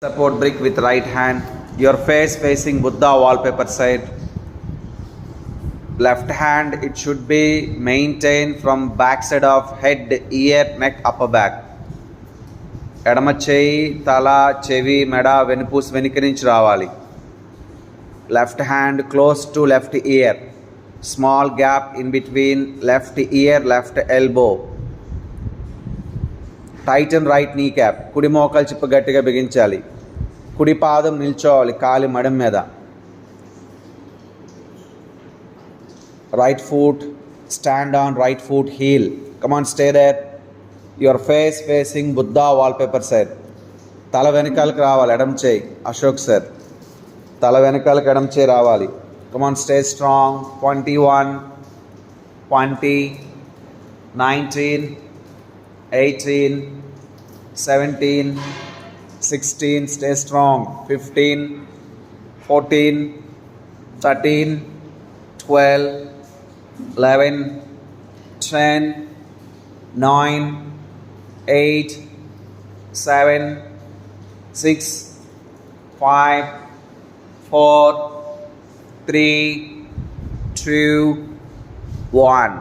Support brick with right hand. Your face facing Buddha wallpaper side. Left hand, it should be maintained from back side of head, ear, neck, upper back. ఎడమ చేయి తల చెవి మెడ వెనుపూసి వెనుక నుంచి రావాలి. Left hand close to left ear, small gap in between left ear left elbow. Titan right నీ cap, కుడి మోకాలు చిప్ప గట్టిగా బిగించాలి. కుడి పాదం నిల్చోవాలి కాలి మడం మీద. Right foot stand on right foot heel. Come on stay there. Your face facing Buddha wallpaper side. తల వెనకాలకు రావాలి ఎడం చేయి. అశోక్ సార్ తల వెనకాలకు ఎడం చేయి రావాలి. కమాన్ స్టే స్ట్రాంగ్. 21, 20, 19, 18, 17, 16, stay strong. 15, 14, 13, 12, 11, 10, 9, 8, 7, 6, 5, 4, 3, 2, 1.